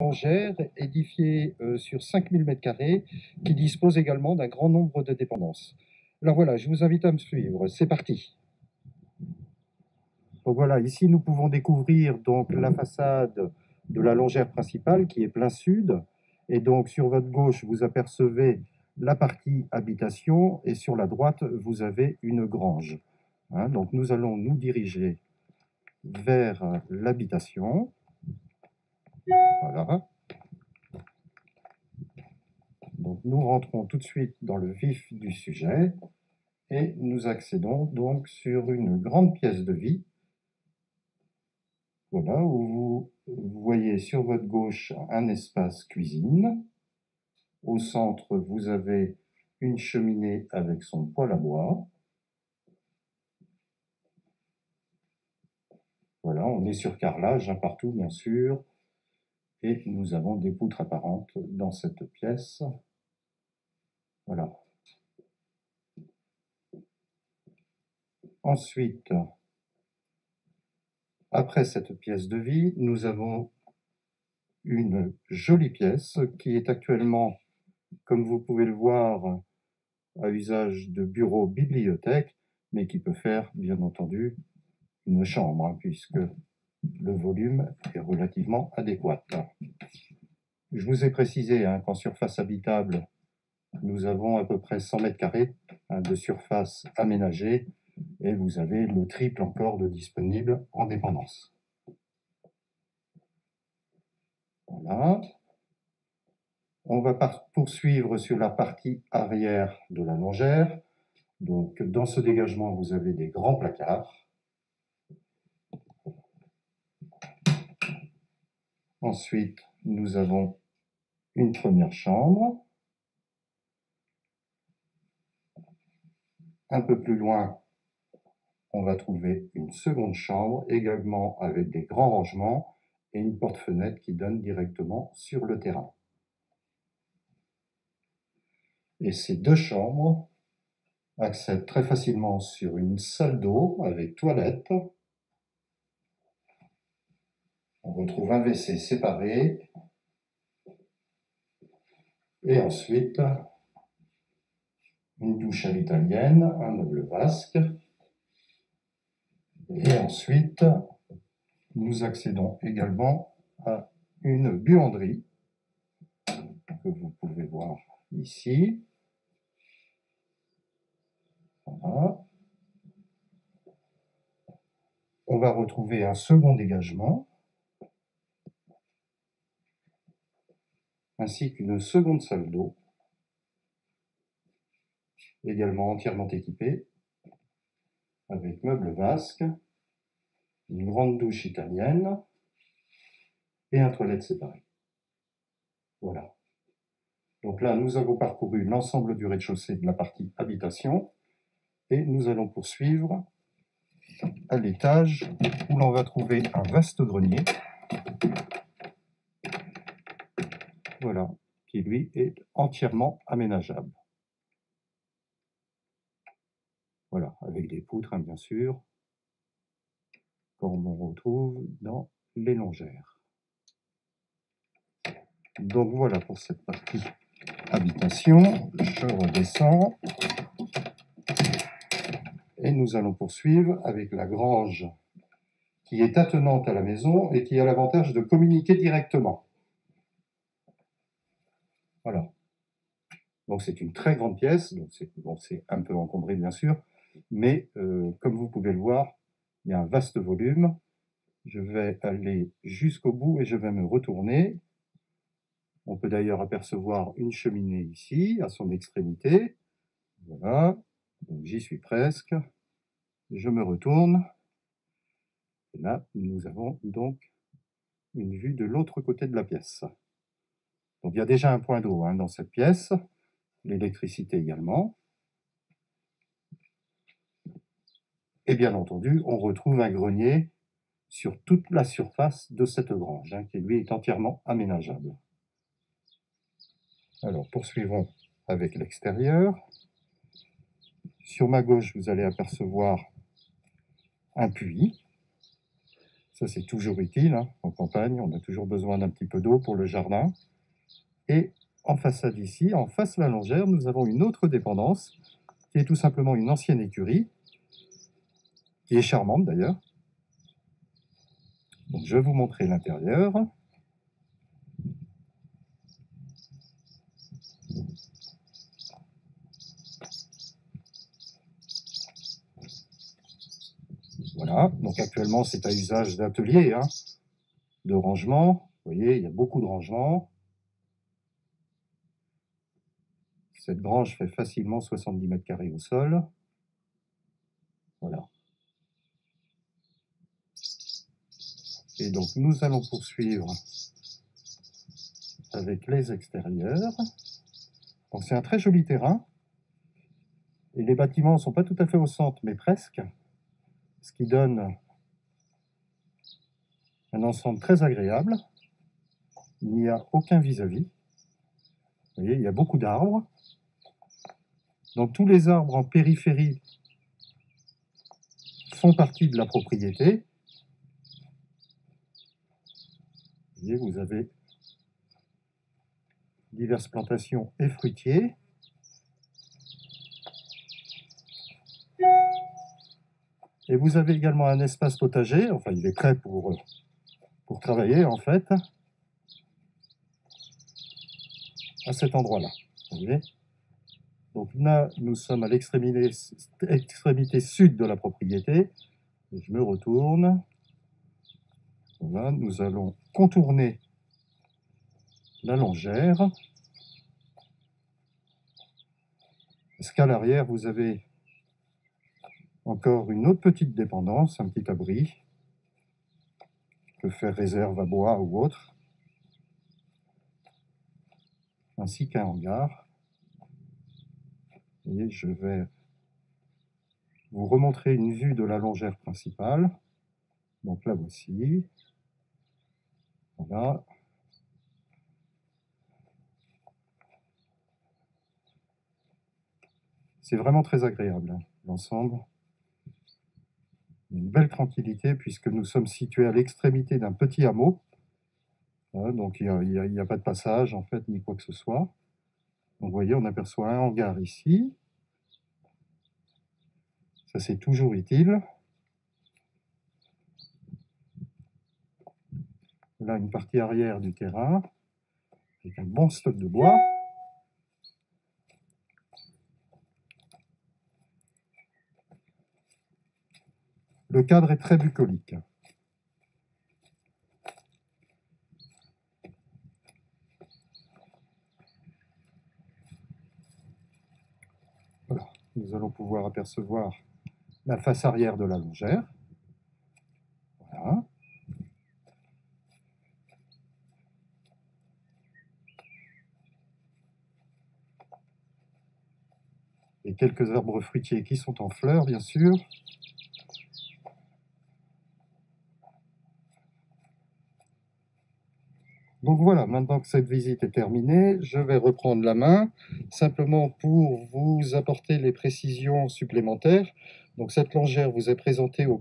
Angers, édifiée sur 5000 m², qui dispose également d'un grand nombre de dépendances. Alors voilà, je vous invite à me suivre, c'est parti. Donc voilà, ici nous pouvons découvrir donc la façade de la longère principale qui est plein sud, et donc sur votre gauche vous apercevez la partie habitation, et sur la droite vous avez une grange. Donc nous allons nous diriger vers l'habitation. Voilà. Donc nous rentrons tout de suite dans le vif du sujet et nous accédons donc sur une grande pièce de vie. Voilà, où vous voyez sur votre gauche un espace cuisine. Au centre, vous avez une cheminée avec son poêle à bois. Voilà, on est sur carrelage partout bien sûr. Et nous avons des poutres apparentes dans cette pièce. Voilà. Ensuite, après cette pièce de vie, nous avons une jolie pièce qui est actuellement, comme vous pouvez le voir, à usage de bureau-bibliothèque, mais qui peut faire, bien entendu, une chambre, puisque le volume est relativement adéquat. Je vous ai précisé qu'en surface habitable, nous avons à peu près 100 m² de surface aménagée, et vous avez le triple encore de disponible en dépendance. Voilà. On va poursuivre sur la partie arrière de la longère. Donc, dans ce dégagement, vous avez des grands placards. Ensuite, nous avons une première chambre. Un peu plus loin, on va trouver une seconde chambre, également avec des grands rangements et une porte-fenêtre qui donne directement sur le terrain. Et ces deux chambres accèdent très facilement sur une salle d'eau avec toilette. On retrouve un WC séparé. Et ensuite, une douche à l'italienne, un meuble vasque. Et ensuite, nous accédons également à une buanderie que vous pouvez voir ici. Voilà. On va retrouver un second dégagement, ainsi qu'une seconde salle d'eau, également entièrement équipée, avec meuble vasque, une grande douche italienne et un toilette séparé. Voilà. Donc là, nous avons parcouru l'ensemble du rez-de-chaussée de la partie habitation, et nous allons poursuivre à l'étage où l'on va trouver un vaste grenier. Voilà, qui lui est entièrement aménageable. Voilà, avec des poutres, bien sûr, comme on retrouve dans les longères. Donc voilà pour cette partie habitation. Je redescends. Et nous allons poursuivre avec la grange qui est attenante à la maison et qui a l'avantage de communiquer directement. Voilà. Donc c'est une très grande pièce, donc c'est un peu encombré bien sûr, mais comme vous pouvez le voir, il y a un vaste volume. Je vais aller jusqu'au bout et je vais me retourner. On peut d'ailleurs apercevoir une cheminée ici, à son extrémité. Voilà, donc j'y suis presque. Je me retourne. Et là, nous avons donc une vue de l'autre côté de la pièce. Donc il y a déjà un point d'eau dans cette pièce, l'électricité également. Et bien entendu, on retrouve un grenier sur toute la surface de cette grange, qui lui est entièrement aménageable. Alors poursuivons avec l'extérieur. Sur ma gauche, vous allez apercevoir un puits. Ça, c'est toujours utile, hein, en campagne, on a toujours besoin d'un petit peu d'eau pour le jardin. Et en façade ici, en face la longère, nous avons une autre dépendance, qui est tout simplement une ancienne écurie, qui est charmante d'ailleurs. Donc je vais vous montrer l'intérieur. Voilà, donc actuellement c'est à usage d'atelier, hein, de rangement. Vous voyez, il y a beaucoup de rangements. Cette grange fait facilement 70 mètres carrés au sol. Voilà. Et donc nous allons poursuivre avec les extérieurs. Donc c'est un très joli terrain. Et les bâtiments ne sont pas tout à fait au centre, mais presque. Ce qui donne un ensemble très agréable. Il n'y a aucun vis-à-vis. Vous voyez, il y a beaucoup d'arbres. Donc tous les arbres en périphérie font partie de la propriété. Vous voyez, vous avez diverses plantations et fruitiers. Et vous avez également un espace potager, enfin il est prêt pour travailler en fait, à cet endroit-là. Vous voyez ? Donc là, nous sommes à l'extrémité sud de la propriété. Et je me retourne. Voilà, nous allons contourner la longère. Parce qu'à l'arrière, vous avez encore une autre petite dépendance, un petit abri. On peut faire réserve à bois ou autre. Ainsi qu'un hangar. Et je vais vous remontrer une vue de la longère principale. Donc la voici. Voilà. C'est vraiment très agréable, hein, l'ensemble. Une belle tranquillité puisque nous sommes situés à l'extrémité d'un petit hameau. Donc il n'y a pas de passage en fait, ni quoi que ce soit. Donc vous voyez, on aperçoit un hangar ici. Ça, c'est toujours utile. Là, une partie arrière du terrain, avec un bon stock de bois. Le cadre est très bucolique. Voilà. Nous allons pouvoir apercevoir la face arrière de la longère. Voilà. Et quelques arbres fruitiers qui sont en fleurs, bien sûr. Donc voilà, maintenant que cette visite est terminée, je vais reprendre la main, simplement pour vous apporter les précisions supplémentaires. Donc cette longère vous est présentée au